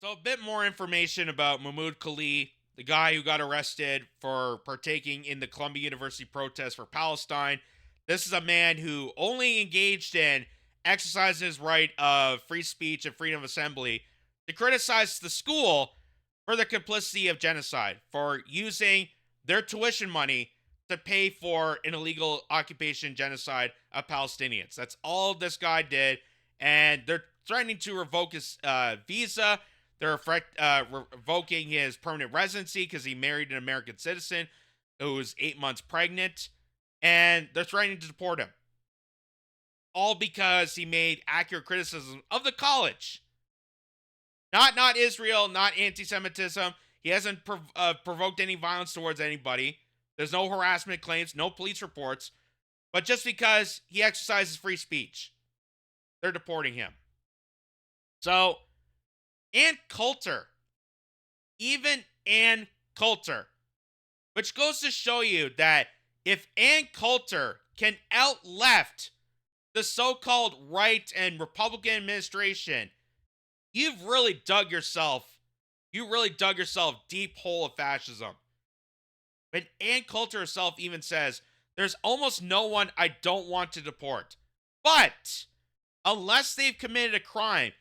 So, a bit more information about Mahmoud Khalid, the guy who got arrested for partaking in the Columbia University protest for Palestine. This is a man who only engaged in exercising his right of free speech and freedom of assembly to criticize the school for the complicity of genocide, for using their tuition money to pay for an illegal occupation genocide of Palestinians. That's all this guy did. And they're threatening to revoke his visa. They're revoking his permanent residency because he married an American citizen who was 8 months pregnant. And they're threatening to deport him. All because he made accurate criticism of the college. Not Israel, not anti-Semitism. He hasn't provoked any violence towards anybody. There's no harassment claims, no police reports. But just because he exercises free speech, they're deporting him. So, Ann Coulter, even Ann Coulter, which goes to show you that if Ann Coulter can out-left the so-called right and Republican administration, you really dug yourself deep hole of fascism. But Ann Coulter herself even says, there's almost no one I don't want to deport. But, unless they've committed a crime,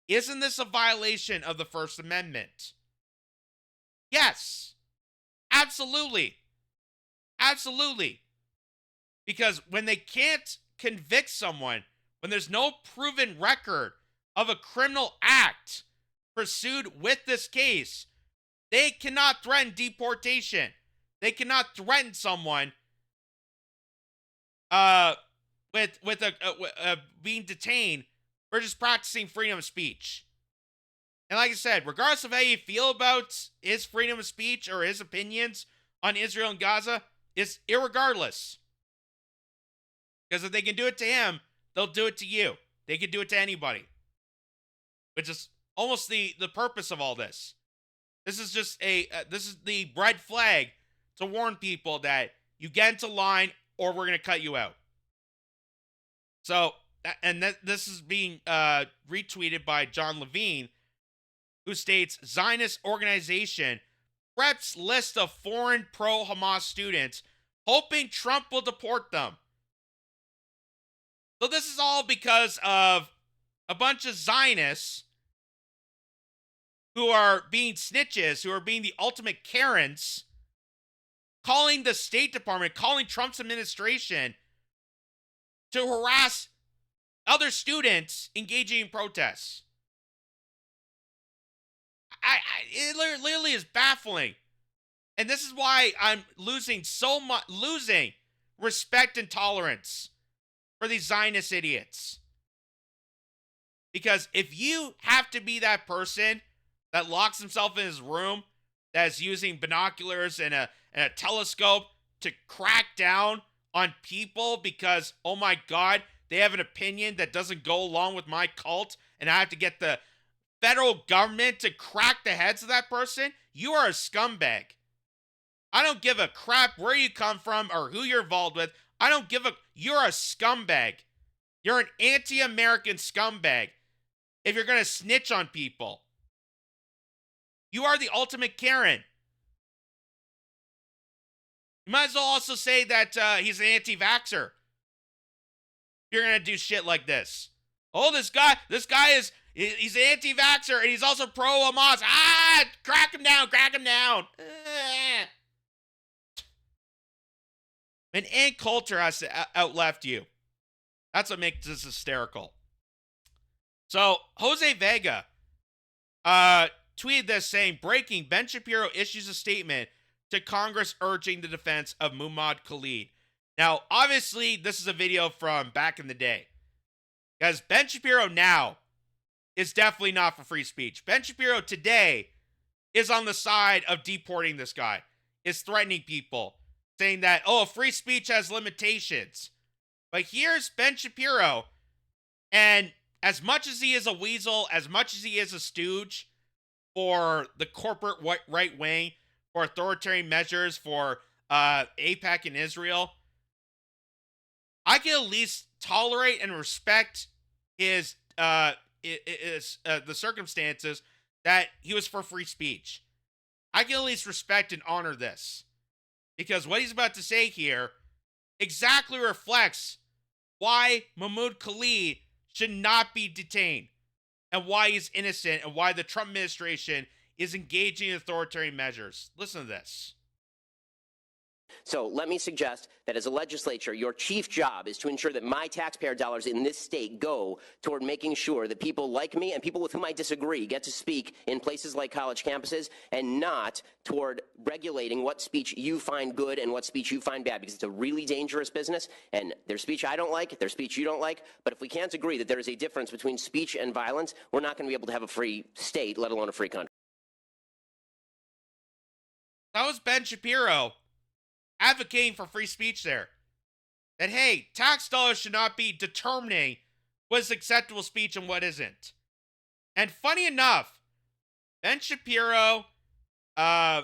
isn't this a violation of the First Amendment? Yes. Absolutely. Absolutely. Because when they can't convict someone, when there's no proven record of a criminal act pursued with this case, they cannot threaten deportation. They cannot threaten someone with being detained for just practicing freedom of speech. And like I said, regardless of how you feel about his freedom of speech or his opinions on Israel and Gaza, it's irregardless. Because if they can do it to him, they'll do it to you. They can do it to anybody. Which is almost the purpose of all this. This is just this is the red flag to warn people that you get into line or we're going to cut you out. So, and this is being retweeted by John Levine, who states, Zionist organization preps list of foreign pro-Hamas students, hoping Trump will deport them. So this is all because of a bunch of Zionists who are being snitches, who are being the ultimate Karens, calling the State Department, calling Trump's administration to harass other students engaging in protests. It literally is baffling. And this is why I'm losing respect and tolerance for these Zionist idiots. Because if you have to be that person that locks himself in his room, that's using binoculars and a telescope to crack down on people because, oh my God, they have an opinion that doesn't go along with my cult, and I have to get the federal government to crack the heads of that person, you are a scumbag. I don't give a crap where you come from or who you're involved with. You're a scumbag. You're an anti-American scumbag if you're going to snitch on people. You are the ultimate Karen. You might as well also say that he's an anti-vaxxer. You're going to do shit like this. Oh, this guy he's an anti-vaxxer and he's also pro-Hamas. Crack him down. And Ann Coulter has to outleft you. That's what makes this hysterical. So, Jose Vega tweeted this saying, breaking, Ben Shapiro issues a statement to Congress urging the defense of Mahmoud Khalid. Now, obviously, this is a video from back in the day. Because Ben Shapiro now is definitely not for free speech. Ben Shapiro today is on the side of deporting this guy, is threatening people, saying that, free speech has limitations. But here's Ben Shapiro, and as much as he is a weasel, as much as he is a stooge for the corporate right wing, for authoritarian measures, for AIPAC in Israel, I can at least tolerate and respect the circumstances that he was for free speech. I can at least respect and honor this because what he's about to say here exactly reflects why Mahmoud Khalid should not be detained and why he's innocent and why the Trump administration is engaging in authoritarian measures. Listen to this. So let me suggest that as a legislature, your chief job is to ensure that my taxpayer dollars in this state go toward making sure that people like me and people with whom I disagree get to speak in places like college campuses, and not toward regulating what speech you find good and what speech you find bad, because it's a really dangerous business, and there's speech I don't like, there's speech you don't like, but if we can't agree that there is a difference between speech and violence, we're not going to be able to have a free state, let alone a free country. That was Ben Shapiro advocating for free speech there. That, hey, tax dollars should not be determining what is acceptable speech and what isn't. And funny enough, Ben Shapiro, Ann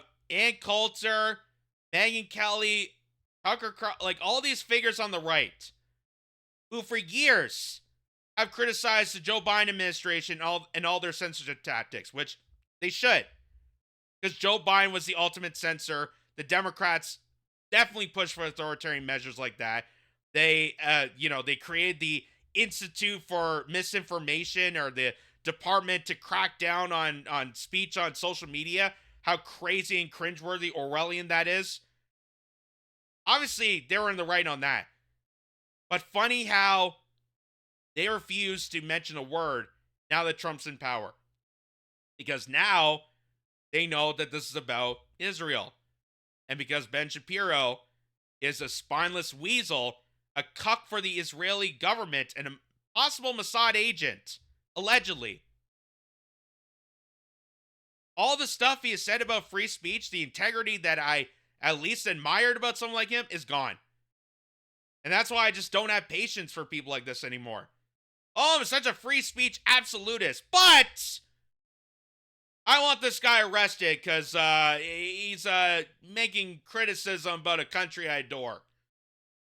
Coulter, Megyn Kelly, Tucker, like all these figures on the right, who for years have criticized the Joe Biden administration and all their censorship tactics, which they should. Because Joe Biden was the ultimate censor. The Democrats definitely push for authoritarian measures like that. They, they created the Institute for Misinformation, or the department to crack down on speech on social media. How crazy and cringeworthy Orwellian that is. Obviously, they were in the right on that. But funny how they refuse to mention a word now that Trump's in power. Because now they know that this is about Israel. And because Ben Shapiro is a spineless weasel, a cuck for the Israeli government, and a possible Mossad agent, allegedly. All the stuff he has said about free speech, the integrity that I at least admired about someone like him, is gone. And that's why I just don't have patience for people like this anymore. Oh, I'm such a free speech absolutist. But I want this guy arrested because he's making criticism about a country I adore.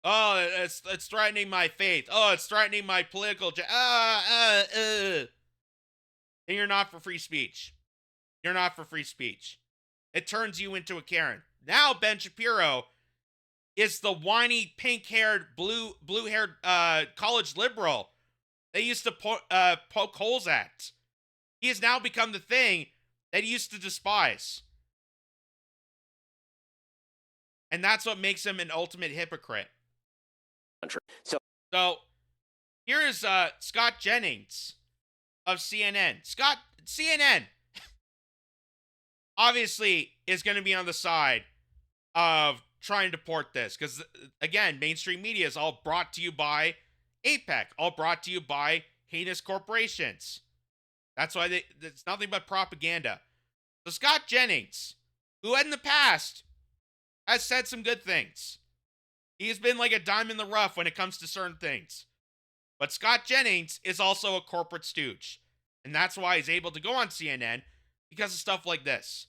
Oh, it's threatening my faith. Oh, it's threatening my political... And you're not for free speech. You're not for free speech. It turns you into a Karen. Now Ben Shapiro is the whiny, pink-haired, blue-haired college liberal they used to poke holes at. He has now become the thing that he used to despise. And that's what makes him an ultimate hypocrite. So here is Scott Jennings of CNN. CNN obviously is going to be on the side of trying to deport this. Because, again, mainstream media is all brought to you by APEC. All brought to you by heinous corporations. That's why it's nothing but propaganda. So Scott Jennings, who in the past has said some good things. He's been like a diamond in the rough when it comes to certain things. But Scott Jennings is also a corporate stooge. And that's why he's able to go on CNN, because of stuff like this.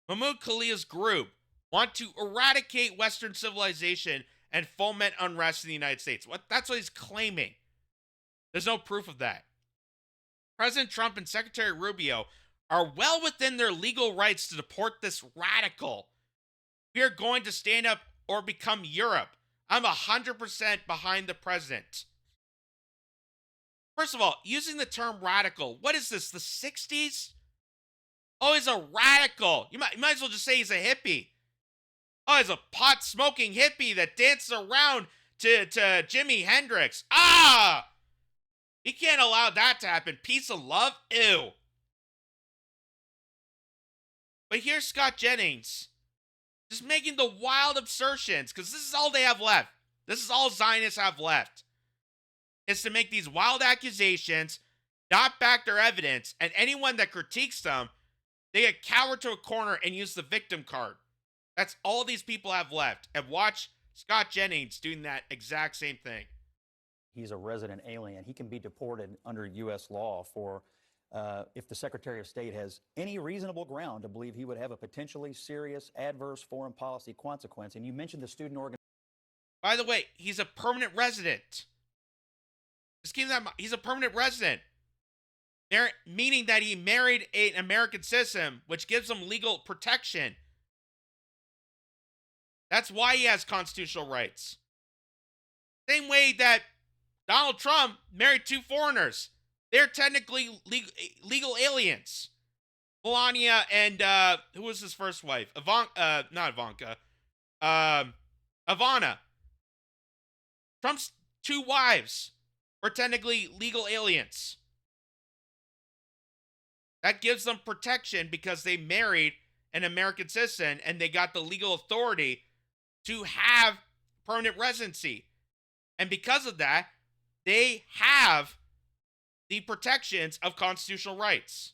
Mahmoud Khalil's group want to eradicate Western civilization and foment unrest in the United States. That's what he's claiming. There's no proof of that. President Trump and Secretary Rubio are well within their legal rights to deport this radical. We are going to stand up or become Europe. I'm 100% behind the president. First of all, using the term radical, what is this, the 60s? Oh, he's a radical. You might as well just say he's a hippie. Oh, he's a pot-smoking hippie that dances around to Jimi Hendrix. Ah! He can't allow that to happen. Peace and love? Ew. But here's Scott Jennings just making the wild assertions, because this is all they have left. This is all Zionists have left. Is to make these wild accusations, not back their evidence, and anyone that critiques them, they get cowered to a corner and use the victim card. That's all these people have left. And watch Scott Jennings doing that exact same thing. He's a resident alien. He can be deported under U.S. law for if the Secretary of State has any reasonable ground to believe he would have a potentially serious adverse foreign policy consequence. And you mentioned the student organization. By the way, he's a permanent resident. Just keep that in mind. He's a permanent resident. meaning that he married an American citizen, which gives him legal protection. That's why he has constitutional rights. Same way that Donald Trump married 2 foreigners. They're technically legal aliens. Melania and who was his first wife? Not Ivanka. Ivana. Trump's 2 wives were technically legal aliens. That gives them protection because they married an American citizen and they got the legal authority to have permanent residency. And because of that, they have the protections of constitutional rights.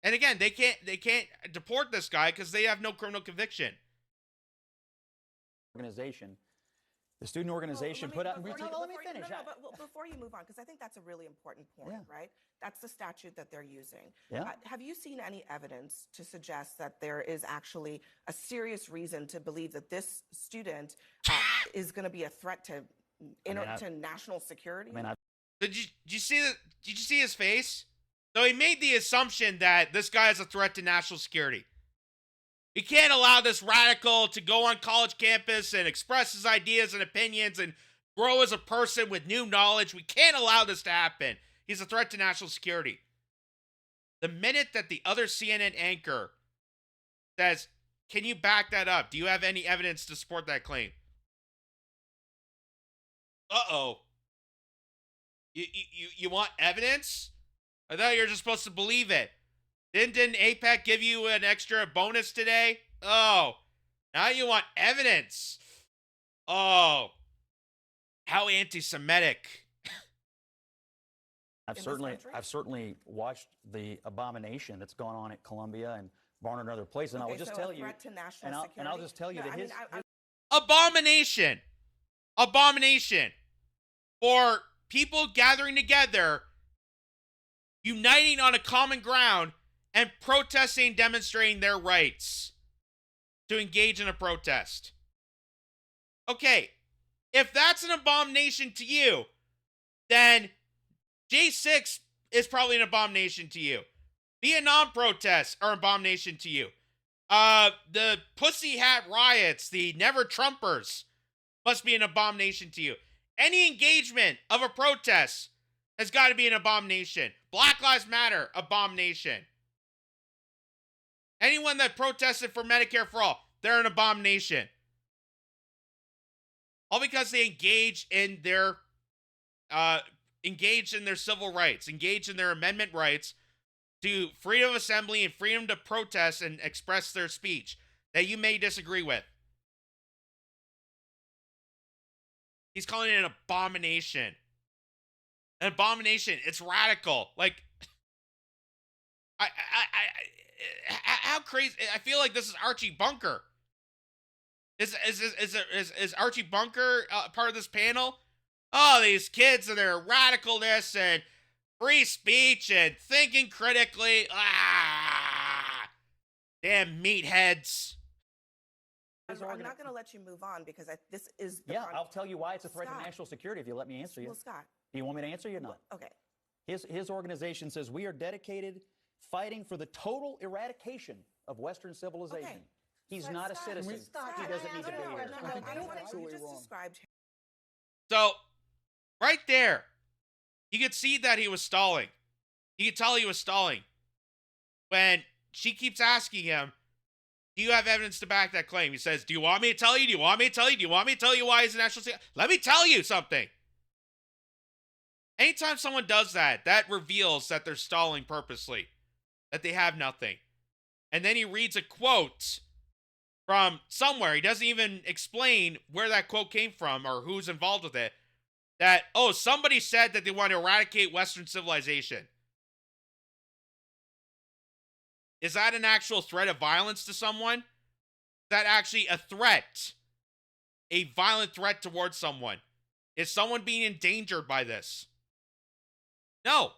And again, they can't deport this guy because they have no criminal conviction. Organization. The student organization put out. Let me finish. But before you move on, because I think that's a really important point, right? That's the statute that they're using. Yeah. Have you seen any evidence to suggest that there is actually a serious reason to believe that this student is going to be a threat to national security? Did you see his face? So he made the assumption that this guy is a threat to national security. We can't allow this radical to go on college campus and express his ideas and opinions and grow as a person with new knowledge. We can't allow this to happen. He's a threat to national security. The minute that the other CNN anchor says, "Can you back that up? Do you have any evidence to support that claim?" Uh-oh. You want evidence? I thought you were just supposed to believe it. Didn't APEC give you an extra bonus today? Oh, now you want evidence. Oh, how anti-Semitic. I've certainly watched the abomination that's gone on at Columbia and Barnard and other places, and I will just tell you, and I'll just tell you that his abomination for people gathering together, uniting on a common ground, and protesting, demonstrating their rights to engage in a protest. Okay, if that's an abomination to you, then J6 is probably an abomination to you. Vietnam protests are an abomination to you. The Pussy Hat riots, the Never Trumpers, must be an abomination to you. Any engagement of a protest has got to be an abomination. Black Lives Matter, abomination. Anyone that protested for Medicare for all, they're an abomination. All because they engage in their civil rights, engage in their amendment rights to freedom of assembly and freedom to protest and express their speech that you may disagree with. He's calling it an abomination. An abomination. It's radical. Like, how crazy? I feel like this is Archie Bunker. Is Archie Bunker part of this panel? Oh, these kids and their radicalness and free speech and thinking critically. Damn meatheads. I'm not going to let you move on because this is the I'll tell you why it's a threat to national security if you let me answer you. Well, Scott. Do you want me to answer you or not? Okay. His organization says we are dedicated fighting for the total eradication of Western civilization. Okay. He's not a citizen. He doesn't need to be here. I don't want to. You just described him. So, right there, you could see that he was stalling. You could tell he was stalling. When she keeps asking him, do you have evidence to back that claim? He says, do you want me to tell you? Do you want me to tell you? Do you want me to tell you why he's a national security? Let me tell you something. Anytime someone does that, that reveals that they're stalling purposely, that they have nothing. And then he reads a quote from somewhere. He doesn't even explain where that quote came from or who's involved with it. That, oh, somebody said that they want to eradicate Western civilization. Is that an actual threat of violence to someone? Is that actually a threat? A violent threat towards someone? Is someone being endangered by this? No.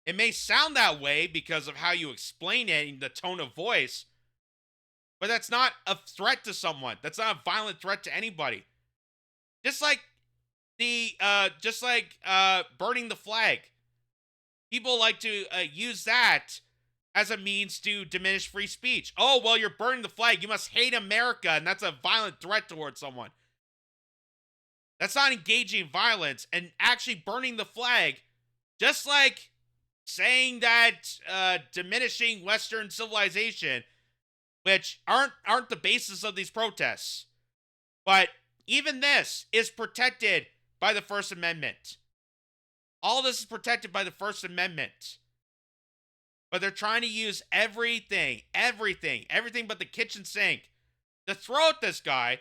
It may sound that way because of how you explain it and the tone of voice, but that's not a threat to someone. That's not a violent threat to anybody. Just like burning the flag. people like to use that as a means to diminish free speech. Oh, well, you're burning the flag. You must hate America, and that's a violent threat towards someone. That's not engaging in violence. And actually burning the flag, just like saying that diminishing Western civilization, which aren't the basis of these protests. But even this is protected by the First Amendment. All this is protected by the First Amendment. But they're trying to use everything but the kitchen sink to throw at this guy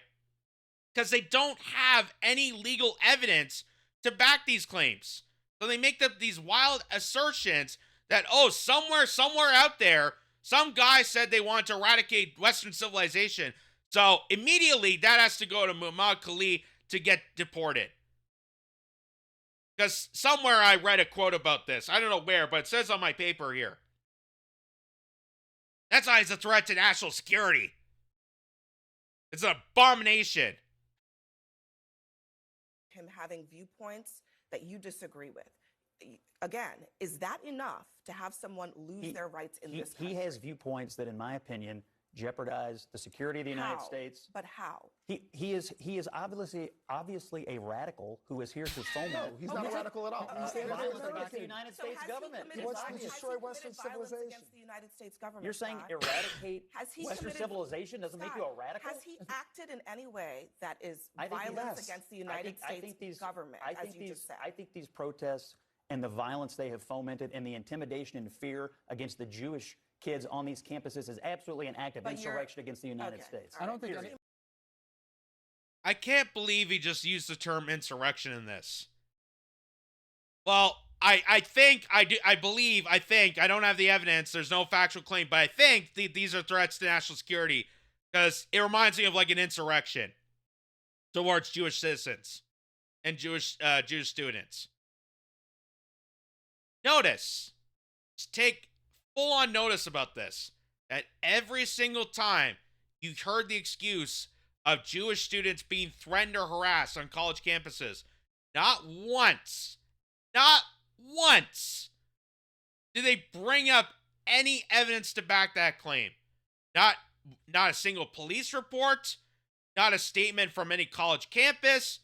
because they don't have any legal evidence to back these claims. So they make up these wild assertions that, oh, somewhere out there, some guy said they wanted to eradicate Western civilization. So immediately that has to go to Muhammad Ali to get deported. Because somewhere I read a quote about this. I don't know where, but it says on my paper here. That's why it's a threat to national security. It's an abomination. Him having viewpoints that you disagree with. Again, is that enough to have someone lose their rights in this country? He has viewpoints that, in my opinion, jeopardize the security of the United States. But how? He is obviously a radical who is here to foment. No, he's not a radical at all. He's violence anti-American. against the United States government. He wants to destroy Western civilization. Against the United States government. You're saying Scott? eradicate Western committed- civilization doesn't make you a radical? Has he acted in any way that is I think he violence does. against the United States government, as you just said? I think these protests and the violence they have fomented and the intimidation and fear against the Jewish kids on these campuses is absolutely an act of insurrection against the United States. I don't think I can't believe he just used the term insurrection in this. Well, I think, I don't have the evidence, there's no factual claim, but I think these are threats to national security because it reminds me of like an insurrection towards Jewish citizens and Jewish students. Notice, just take full-on notice about this, that every single time you heard the excuse of Jewish students being threatened or harassed on college campuses, not once do they bring up any evidence to back that claim. Not a single police report, not a statement from any college campus,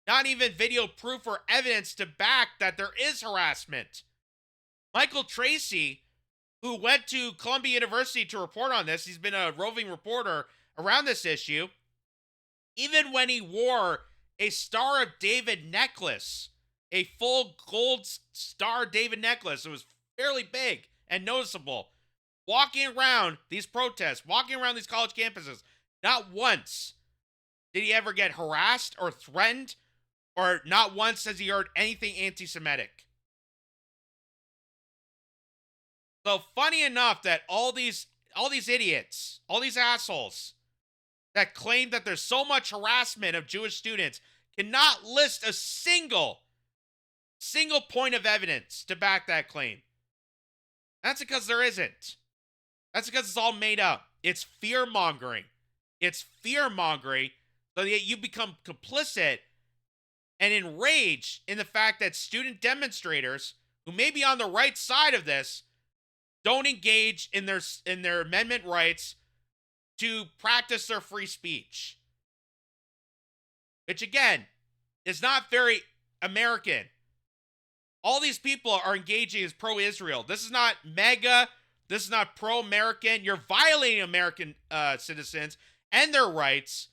not even video proof or evidence to back that there is harassment. Michael Tracy, who went to Columbia University to report on this, he's been a roving reporter around this issue, even when he wore a Star of David necklace, a full gold Star David necklace, it was fairly big and noticeable, walking around these protests, walking around these college campuses, not once did he ever get harassed or threatened, or not once has he heard anything anti-Semitic. So funny enough that all these idiots, all these assholes that claim that there's so much harassment of Jewish students cannot list a single point of evidence to back that claim. That's because there isn't. That's because it's all made up. It's fear-mongering. It's fear-mongering so that you become complicit and enraged in the fact that student demonstrators, who may be on the right side of this, don't engage in their amendment rights to practice their free speech. Which, again, is not very American. All these people are engaging as pro-Israel. This is not MAGA. This is not pro-American. You're violating American citizens and their rights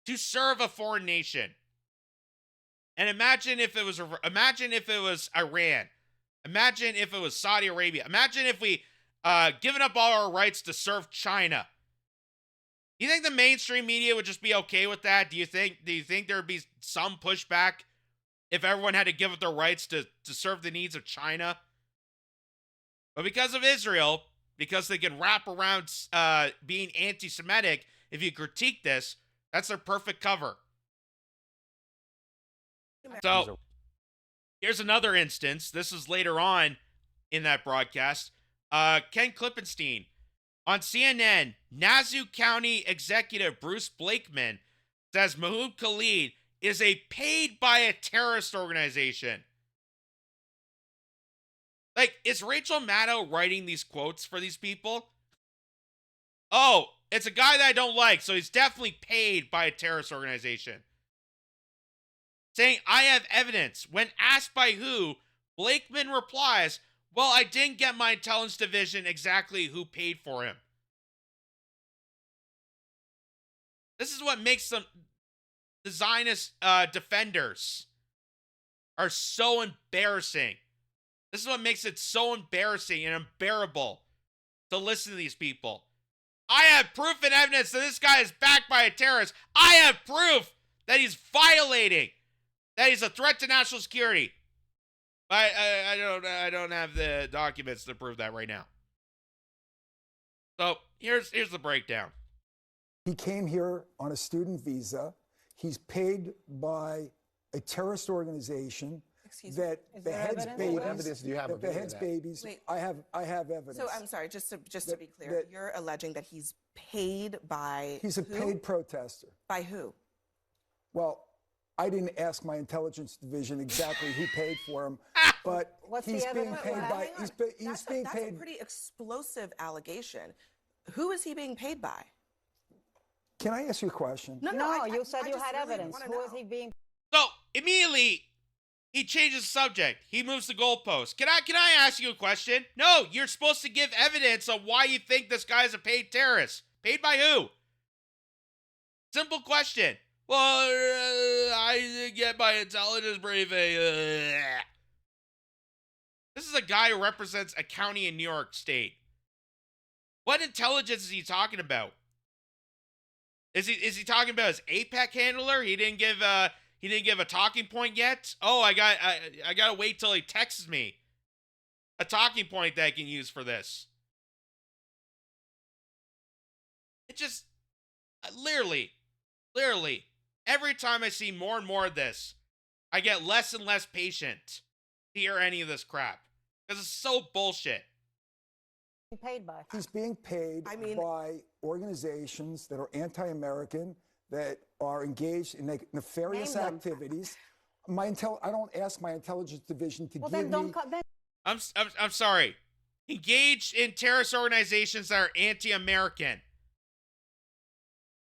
to serve a foreign nation. And imagine if it was Iran. Imagine if it was Saudi Arabia. Imagine if we given up all our rights to serve China. You think the mainstream media would just be okay with that? Do you think there would be some pushback if everyone had to give up their rights to serve the needs of China? But because of Israel, because they can wrap around being anti-Semitic, if you critique this, that's their perfect cover. So here's another instance. This is later on in that broadcast. Ken Klippenstein. On CNN, Nazau County Executive Bruce Blakeman says Mahmoud Khalid is paid by a terrorist organization. Like, is Rachel Maddow writing these quotes for these people? Oh, it's a guy that I don't like, so he's definitely paid by a terrorist organization. Saying, I have evidence. When asked by who, Blakeman replies, well, I didn't get my intelligence division exactly who paid for him. This is what makes them, the Zionist defenders are so embarrassing. This is what makes it so embarrassing and unbearable to listen to these people. I have proof and evidence that this guy is backed by a terrorist. I have proof that he's violating, that he's a threat to national security. But I don't have the documents to prove that right now. So here's the breakdown. He came here on a student visa. He's paid by a terrorist organization that beheads babies. What evidence do you have of any of beheads that? babies. Wait. I have evidence. So I'm sorry, just to be clear, you're alleging that he's paid by He's a who? paid protester. By who? Well, I didn't ask my intelligence division exactly who paid for him, but What's the he's being evidence? paid by. Hang on. He's being That's paid. a pretty explosive allegation. Who is he being paid by? Can I ask you a question? No, you said you just had really evidence. wanna Who is know. he being? So immediately he changes the subject. He moves the goalpost. Can I ask you a question? No, you're supposed to give evidence on why you think this guy is a paid terrorist. Paid by who? Simple question. Well, I didn't get my intelligence briefing. This is a guy who represents a county in New York State. What intelligence is he talking about? Is he talking about his APEC handler? He didn't give a talking point yet. Oh, I gotta wait till he texts me a talking point that I can use for this. It just literally, every time I see more and more of this, I get less and less patient to hear any of this crap because it's so bullshit. Paid by? He's being paid by organizations that are anti-American, that are engaged in nefarious Name them. activities. I don't ask my intelligence division to Well, give then don't me. cut. Then I'm sorry. Engaged in terrorist organizations that are anti-American.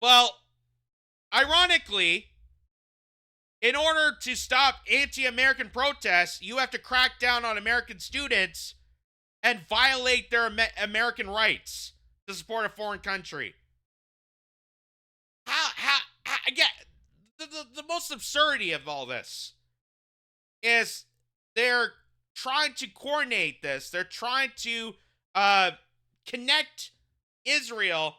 Well, ironically, in order to stop anti-American protests, you have to crack down on American students and violate their American rights to support a foreign country. How again, the most absurdity of all this is they're trying to coordinate this. They're trying to connect Israel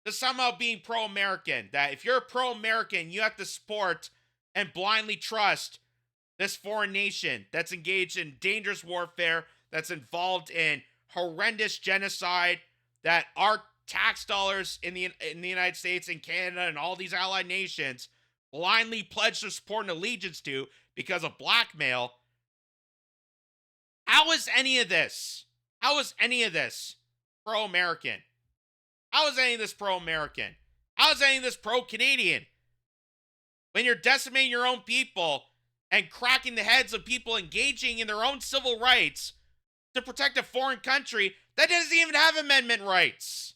to somehow being pro-American. That if you're pro-American, you have to support and blindly trust this foreign nation that's engaged in dangerous warfare, that's involved in horrendous genocide, that our tax dollars in the United States and Canada and all these allied nations blindly pledge their support and allegiance to because of blackmail. How is any of this pro-American? How is any of this pro-American? How is any of this pro-Canadian? When you're decimating your own people and cracking the heads of people engaging in their own civil rights to protect a foreign country that doesn't even have amendment rights.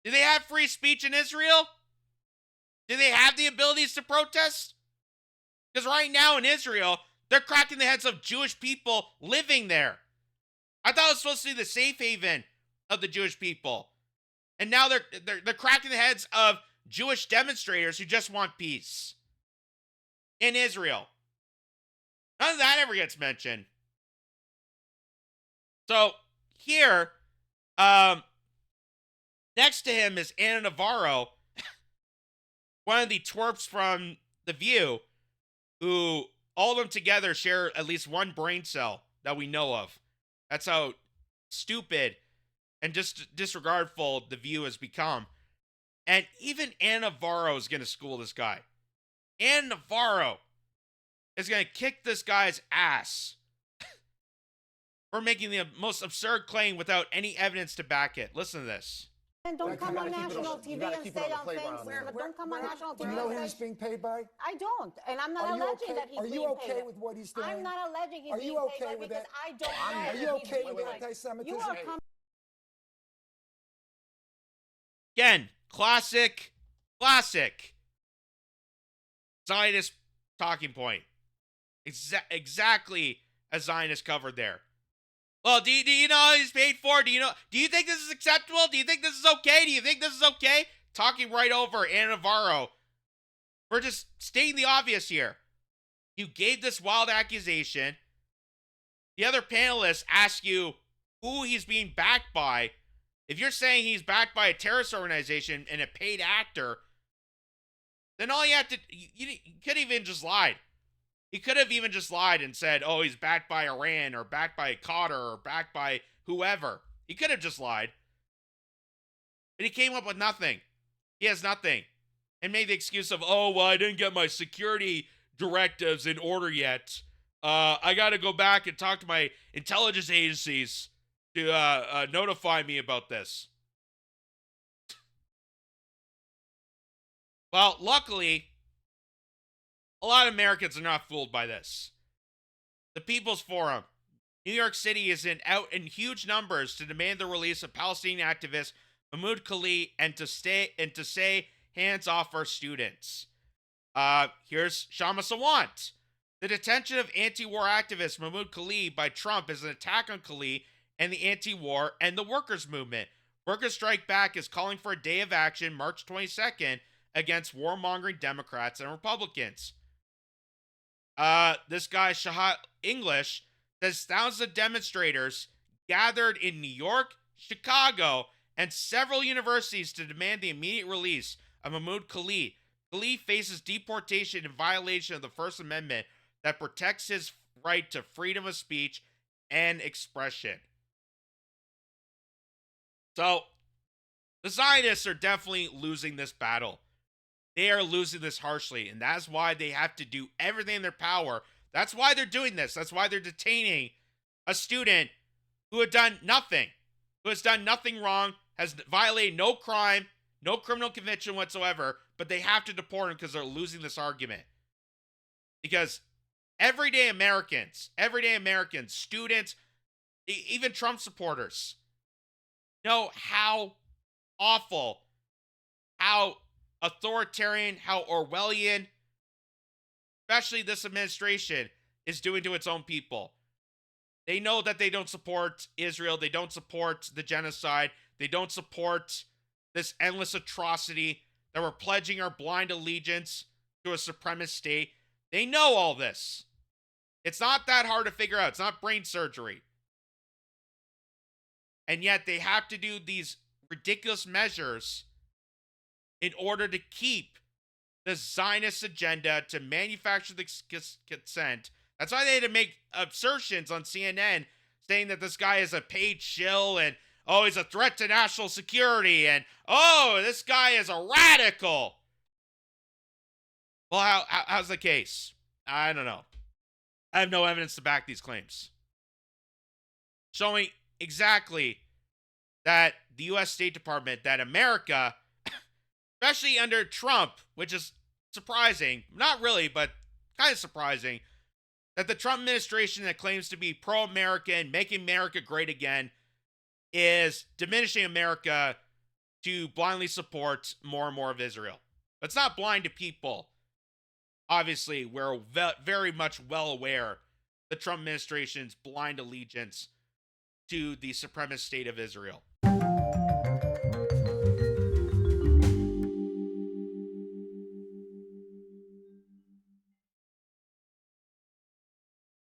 Do they have free speech in Israel? Do they have the abilities to protest? Because right now in Israel, they're cracking the heads of Jewish people living there. I thought it was supposed to be the safe haven of the Jewish people. And now they're cracking the heads of Jewish demonstrators who just want peace in Israel. None of that ever gets mentioned. So here, next to him is Anna Navarro, one of the twerps from The View, who all of them together share at least one brain cell that we know of. That's how stupid and just disregardful The View has become. And even Anna Navarro is going to school this guy. Anna Navarro is going to kick this guy's ass for making the most absurd claim without any evidence to back it. Listen to this. And don't You come gotta on keep it on national the- you TV gotta and keep it say on the on playground, things. man. But don't come on national Do TV you know and who say. he's being paid by? I don't, and I'm not Are you alleging okay? that he's Are being you okay paid. with what he's doing? I'm not alleging he's Are being you paid okay by with because that? I don't know. Are you what okay he's with doing. anti-Semitism? You are coming. Again, classic Zionist talking point. Exactly as Zionist covered there. Well, do you know how he's paid for? Do you think this is acceptable? Do you think this is okay? Do you think this is okay? Talking right over Anna Navarro. We're just stating the obvious here. You gave this wild accusation. The other panelists ask you who he's being backed by. If you're saying he's backed by a terrorist organization and a paid actor, then all you have to, you could have even just lied. He could have even just lied and said, oh, he's backed by Iran or backed by Qatar or backed by whoever. He could have just lied. But he came up with nothing. He has nothing. And made the excuse of, oh, well, I didn't get my security directives in order yet. I got to go back and talk to my intelligence agencies to notify me about this. Well, luckily, a lot of Americans are not fooled by this. The People's Forum, New York City, is out in huge numbers to demand the release of Palestinian activist Mahmoud Khalid and to say hands off our students. Here's Shama Sawant. The detention of anti-war activist Mahmoud Khalid by Trump is an attack on Khalid and the anti-war and the workers' movement. Workers Strike Back is calling for a day of action March 22nd against warmongering Democrats and Republicans. This guy, Shahat English, says thousands of demonstrators gathered in New York, Chicago, and several universities to demand the immediate release of Mahmoud Khalid. Khalid faces deportation in violation of the First Amendment that protects his right to freedom of speech and expression. So, the Zionists are definitely losing this battle. They are losing this harshly, and that's why they have to do everything in their power. That's why they're doing this. That's why they're detaining a student who had done nothing, who has done nothing wrong, has violated no crime, no criminal conviction whatsoever, but they have to deport him because they're losing this argument. Because everyday Americans, students, even Trump supporters, know how awful, how authoritarian, how Orwellian, especially this administration, is doing to its own people. They know that they don't support Israel. They don't support the genocide. They don't support this endless atrocity that we're pledging our blind allegiance to a supremacist state. They know all this. It's not that hard to figure out. It's not brain surgery. And yet they have to do these ridiculous measures in order to keep the Zionist agenda to manufacture the consent. That's why they had to make assertions on CNN saying that this guy is a paid shill and, oh, he's a threat to national security and, oh, this guy is a radical. Well, how's the case? I don't know. I have no evidence to back these claims. Showing exactly that the U.S. State Department, that America, especially under Trump, which is surprising, not really, but kind of surprising, that the Trump administration that claims to be pro-American, making America great again, is diminishing America to blindly support more and more of Israel. But it's not blind to people. Obviously, we're very much well aware the Trump administration's blind allegiance to the supremacist state of Israel.